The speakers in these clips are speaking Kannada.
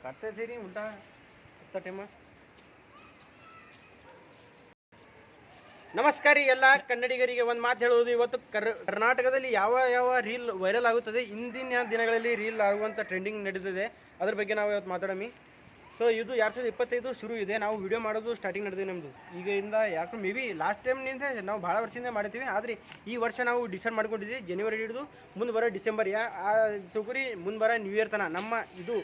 ಕಟ್ತೀರಿ ಉಲ್ಟಾ ಟೈಮ. ನಮಸ್ಕಾರ ರೀ ಎಲ್ಲ ಕನ್ನಡಿಗರಿಗೆ ಒಂದು ಮಾತು ಹೇಳುವುದು. ಇವತ್ತು ಕರ್ನಾಟಕದಲ್ಲಿ ಯಾವ ಯಾವ ರೀಲ್ ವೈರಲ್ ಆಗುತ್ತದೆ, ಇಂದಿನ ದಿನಗಳಲ್ಲಿ ರೀಲ್ ಆಗುವಂಥ ಟ್ರೆಂಡಿಂಗ್ ನಡೀತಿದೆ, ಅದ್ರ ಬಗ್ಗೆ ನಾವು ಇವತ್ತು ಮಾತಾಡೋಣ. ಸೊ ಇದು 2025 ಶುರು ಇದೆ. ನಾವು ವಿಡಿಯೋ ಮಾಡೋದು ಸ್ಟಾರ್ಟಿಂಗ್ ನಡೆದಿದೆ ನಮ್ಮದು ಈಗಿಂದ. ಯಾಕೆ ಮೇ ಬಿ ಲಾಸ್ಟ್ ಟೈಮ್ನಿಂದ ನಾವು ಭಾಳ ವರ್ಷದಿಂದ ಮಾಡ್ತೀವಿ, ಆದರೆ ಈ ವರ್ಷ ನಾವು ಡಿಸೈಡ್ ಮಾಡ್ಕೊಂಡಿದ್ದೀವಿ ಜನವರಿ ಹಿಡಿದು ಮುಂದೆ ಬರೋ ಡಿಸೆಂಬರ್ ತುಗುರಿ ಮುಂದೆ ಬರೋ ನ್ಯೂ ಇಯರ್ ತನಕ ನಮ್ಮ ಇದು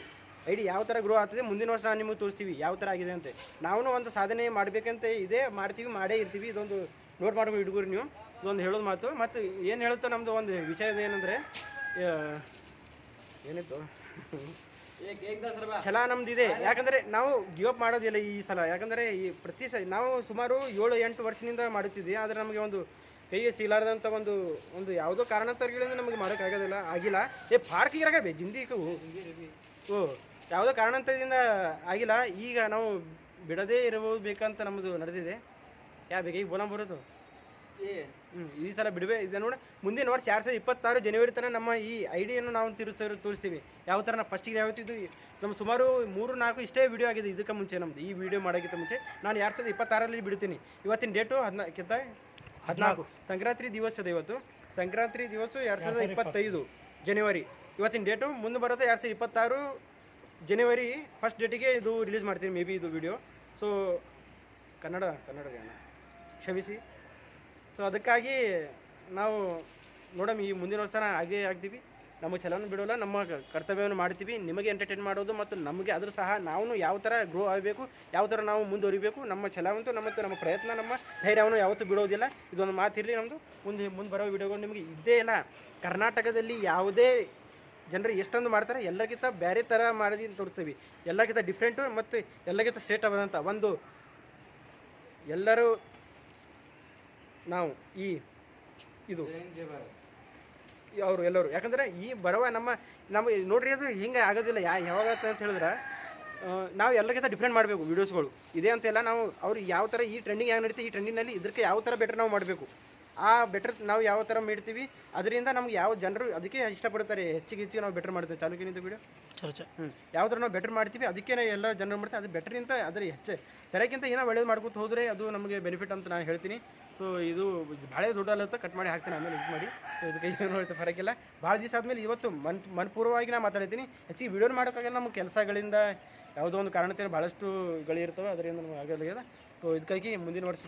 ಐಡಿ ಯಾವ ಥರ ಗ್ರೋ ಆಗ್ತದೆ ಮುಂದಿನ ವರ್ಷ ನಾವು ನಿಮಗೆ ತೋರಿಸ್ತೀವಿ ಯಾವ ಥರ ಆಗಿದೆ ಅಂತ. ನಾವು ಒಂದು ಸಾಧನೆ ಮಾಡಬೇಕಂತ ಇದೆ, ಮಾಡ್ತೀವಿ, ಮಾಡೇ ಇರ್ತೀವಿ. ಇದೊಂದು ನೋಟ್ ಮಾಡ್ಬೇಕು ಹಿಡ್ಗುರಿ ನೀವು. ಇದೊಂದು ಹೇಳೋದು ಮಾತು. ಮತ್ತು ಏನು ಹೇಳುತ್ತೋ ನಮ್ಮದು ಒಂದು ವಿಷಯ ಏನಂದರೆ ಏನಿತ್ತು ಛಲ ನಮ್ದಿದೆ. ಯಾಕಂದರೆ ನಾವು ಗಿವ್ ಅಪ್ ಮಾಡೋದಿಲ್ಲ ಈ ಸಲ. ಯಾಕಂದರೆ ಈ ಪ್ರತಿ ನಾವು ಸುಮಾರು 7-8 ವರ್ಷದಿಂದ ಮಾಡುತ್ತಿದ್ವಿ, ಆದರೆ ನಮಗೆ ಒಂದು ಕೈಗೆ ಸಿಗಲಾರ್ದಂಥ ಒಂದು ಯಾವುದೋ ಕಾರಣಾಂತರಗಳಿಂದ ನಮಗೆ ಮಾಡೋಕ್ಕಾಗೋದಿಲ್ಲ, ಆಗಿಲ್ಲ. ಪಾರ್ಕಿಗೆ ಇರಾಗಬೇ ಜಿಂದಿಗೂ ಯಾವುದೋ ಕಾರಣಾಂತರದಿಂದ ಆಗಿಲ್ಲ. ಈಗ ನಾವು ಬಿಡದೇ ಇರಬೇಕಂತ ನಮ್ಮದು ನಡೆದಿದೆ. ಬೇಕು ಈಗ ಬೋಲ ಬರೋದು ಈ ಸಲ ಬಿಡಬೇ ಇದು ನೋಡಿ. ಮುಂದಿನ ವರ್ಷ 2026 ಜನವರಿ ತನಕ ನಮ್ಮ ಈ ಐಡಿಯನ್ನು ನಾವು ತೋರಿಸ್ತೀವಿ ಯಾವ ಥರ. ನಾವು ಫಸ್ಟಿಗೆ ಯಾವತ್ತಿದ್ದು ನಮ್ಮ ಸುಮಾರು 3-4 ಇಷ್ಟೇ ವೀಡಿಯೋ ಆಗಿದೆ ಇದಕ್ಕೆ ಮುಂಚೆ. ನಮ್ಮದು ಈ ವಿಡಿಯೋ ಮಾಡೋಕ್ಕಿಂತ ಮುಂಚೆ ನಾನು 2026ರಲ್ಲಿ ಬಿಡ್ತೀನಿ. ಇವತ್ತಿನ ಡೇಟು 14 ಸಂಕ್ರಾಂತಿ ದಿವಸದ. ಇವತ್ತು ಸಂಕ್ರಾಂತಿ ದಿವಸ 2025 ಜನವರಿ. ಇವತ್ತಿನ ಡೇಟು ಮುಂದೆ ಬರುತ್ತೆ 2026 ಜನವರಿ ಫಸ್ಟ್ ಡೇಟಿಗೆ ಇದು ರಿಲೀಸ್ ಮಾಡ್ತೀನಿ ಮೇ ಬಿ ಇದು ವಿಡಿಯೋ. ಸೊ ಕನ್ನಡ ಕ್ಷಮಿಸಿ. ಸೊ ಅದಕ್ಕಾಗಿ ನಾವು ನೋಡೋಣ ಈ ಮುಂದಿನ ವರ್ಷ ಹಾಗೇ ಆಗ್ತೀವಿ. ನಮಗೆ ಛಲನೂ ಬಿಡೋಲ್ಲ, ನಮ್ಮ ಕರ್ತವ್ಯವನ್ನು ಮಾಡ್ತೀವಿ, ನಿಮಗೆ ಎಂಟರ್ಟೈನ್ ಮಾಡೋದು ಮತ್ತು ನಮಗೆ ಅದ್ರ ಸಹ ನಾವು ಯಾವ ಥರ ಗ್ರೋ ಆಗಬೇಕು, ಯಾವ ಥರ ನಾವು ಮುಂದುವರಿಬೇಕು. ನಮ್ಮ ಛಲವಂತೂ ನಮ್ಮ ಪ್ರಯತ್ನ, ನಮ್ಮ ಧೈರ್ಯವನ್ನು ಯಾವತ್ತೂ ಬಿಡೋದಿಲ್ಲ. ಇದೊಂದು ಮಾತಿರಲಿ ನಮ್ಮದು. ಮುಂದೆ ಬರೋ ವಿಡಿಯೋಗಳು ನಿಮಗೆ ಇದ್ದೇ ಇಲ್ಲ. ಕರ್ನಾಟಕದಲ್ಲಿ ಯಾವುದೇ ಜನರು ಎಷ್ಟೊಂದು ಮಾಡ್ತಾರೆ, ಎಲ್ಲಕ್ಕಿಂತ ಬೇರೆ ಥರ ಮಾಡಿ ತೋರಿಸ್ತೀವಿ. ಎಲ್ಲಕ್ಕಿಂತ ಡಿಫ್ರೆಂಟು ಮತ್ತು ಎಲ್ಲಕ್ಕಿಂತ ಶ್ರೇಷ್ಠ ಆದಂಥ ಒಂದು ಎಲ್ಲರೂ ನಾವು ಇದು ಅವರು ಎಲ್ಲರೂ. ಯಾಕಂದರೆ ಈ ಬರುವ ನಮಗೆ ನೋಡ್ರಿ ಅದು ಹಿಂಗೆ ಆಗೋದಿಲ್ಲ. ಯಾವಾಗ ಅಂತ ಹೇಳಿದ್ರೆ ನಾವು ಎಲ್ಲಕ್ಕಿಂತ ಡಿಫ್ರೆಂಟ್ ಮಾಡಬೇಕು ವೀಡಿಯೋಸ್ಗಳು. ಇದೇ ಅಂತೆಲ್ಲ ನಾವು ಅವ್ರು ಯಾವ ಥರ ಈ ಟ್ರೆಂಡಿಂಗ್ ಯಾವ ನಡೀತೀವಿ, ಈ ಟ್ರೆಂಡಿಂಗ್ನಲ್ಲಿ ಇದಕ್ಕೆ ಯಾವ ಥರ ಬೆಟರ್ ನಾವು ಮಾಡಬೇಕು, ಆ ಬೆಟರ್ ನಾವು ಯಾವ ಥರ ಮಾಡ್ತೀವಿ, ಅದರಿಂದ ನಮ್ಗೆ ಯಾವ ಜನರು ಅದಕ್ಕೆ ಇಷ್ಟಪಡ್ತಾರೆ. ಹೆಚ್ಚಿಗೆ ನಾವು ಬೆಟರ್ ಮಾಡ್ತೀವಿ. ಚಾಲುಕಿನಿಂದ ವಿಡಿಯೋ ಯಾವ ಥರ ನಾವು ಬೆಟರ್ ಮಾಡ್ತೀವಿ, ಅದಕ್ಕೆ ಎಲ್ಲ ಜನರು ಮಾಡ್ತೀವಿ. ಅದು ಬೆಟರಿಂದ ಅದ್ರ ಸರಿಯಾಗಿಂತ ಏನೋ ಒಳ್ಳೇದು ಮಾಡ್ಕೊತ ಹೋದರೆ ಅದು ನಮಗೆ ಬೆನಿಫಿಟ್ ಅಂತ ನಾನು ಹೇಳ್ತೀನಿ. ಸೊ ಇದು ಭಾಳ ದೊಡ್ಡಲ್ಲತ್ತ ಕಟ್ ಮಾಡಿ ಹಾಕ್ತೀನಿ, ಆಮೇಲೆ ಇದು ಮಾಡಿ. ಸೊ ಇದಕ್ಕೆ ಏನು ಹೇಳ್ತಾ ಫರಕ್ಕಿಲ್ಲ. ಭಾಳ ದಿವಸ ಆದಮೇಲೆ ಇವತ್ತು ಮನಪೂರ್ವವಾಗಿ ನಾನು ಮಾತಾಡ್ತೀನಿ. ಹೆಚ್ಚಿಗೆ ವಿಡಿಯೋ ಮಾಡೋಕ್ಕಾಗಲ್ಲ, ನಮ್ಮ ಕೆಲಸಗಳಿಂದ ಯಾವುದೋ ಒಂದು ಕಾರಣತೆ ಭಾಳಷ್ಟು ಗಳಿರ್ತವೆ, ಅದರಿಂದ ನಮ್ಗೆ ಆಗಲ್ಲ. ಸೊ ಇದಕ್ಕಾಗಿ ಮುಂದಿನ ವರ್ಷ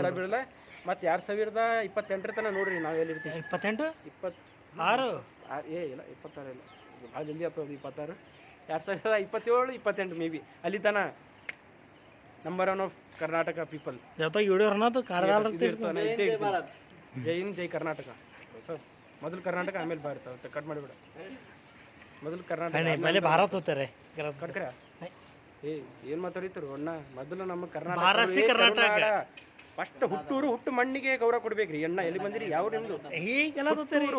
ಛಲ ಬಿಡಲ್ಲ. ಮತ್ತು 2028 ತನಕ ನೋಡ್ರಿ ನಾವು ಎಲ್ಲಿರ್ತೀವಿ. 26 ಇಲ್ಲ 26 ಇಲ್ಲ, ಭಾಳ ಜಲ್ದಿ ಆಗ್ತದೆ. 26 2027 28 ಮೇ ಬಿ ಅಲ್ಲಿ ತನಕ number 1 of Karnataka people. Jai Hind Jai Karnataka. Sir ಮೊದಲು ಕರ್ನಾಟಕ ಆಮೇಲೆ ಭಾರತ. ಕಟ್ ಮಾಡಿಬಿಡ. ಮೊದಲು ಕರ್ನಾಟಕ ಭಾರತ ಹೋಗ್ತಾರೆ. ಕಟ್ಕರ ಏನು ಮಾತಾಡಿದ್ರು ಅಣ್ಣ. ಮೊದಲು ನಮ್ಮ ಕರ್ನಾಟಕ ಫಸ್ಟ್ ಹುಟ್ಟು ಮಣ್ಣಿಗೆ ಗೌರವ ಕೊಡ್ಬೇಕ್ರಿ. ಅಣ್ಣ ಎಲ್ಲಿ ಬಂದಿರಿ, ಯಾವ ನಿಮ್ದು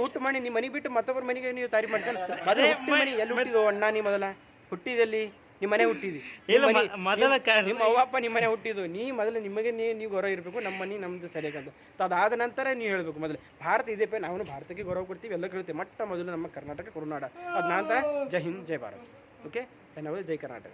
ಹುಟ್ಟು ಮಣ್ಣಿ. ನಿಮ್ಮ ಮನೆ ಬಿಟ್ಟು ಮತ್ತೊಬ್ಬರ ಮನೆಗೆ ನೀವು ತಾರೀಫ್ ಮಾಡ್ಕೊಂಡು ಮೊದಲು ಹುಟ್ಟಿ ಮನೆ ಎಲ್ಲಿ ಹುಟ್ಟಿದ್ವು ಅಣ್ಣ? ನೀ ಮೊದಲ ಹುಟ್ಟಿದಲ್ಲಿ ನಿಮ್ಮ ಮನೆ ಹುಟ್ಟಿದಿ, ನಿಮ್ಮ ಅವ್ವಪ್ಪ ನಿಮ್ಮ ಮನೆ ಹುಟ್ಟಿದ್ದು. ನೀ ಮೊದಲು ನಿಮಗೆ ನೀವು ಗೌರವ ಇರಬೇಕು. ನಮ್ಮ ಮನೆ ನಮ್ದು ಸರಿಯಾಗಂತ. ಅದಾದ ನಂತರ ನೀವು ಹೇಳಬೇಕು ಮೊದಲು ಭಾರತ ಇದೆ ಪೇ. ನಾವು ಭಾರತಕ್ಕೆ ಗೌರವ ಕೊಡ್ತೀವಿ, ಎಲ್ಲ ಕೇಳ್ತೀವಿ. ಮೊಟ್ಟ ಮೊದಲು ನಮ್ಮ ಕರ್ನಾಟಕ ಕರುನಾಡ. ಅದ ನಂತರ ಜೈ ಹಿಂದ್ ಜೈ ಭಾರತ್. ಓಕೆ, ಧನ್ಯವಾದ. ಜೈ ಕರ್ನಾಟಕ.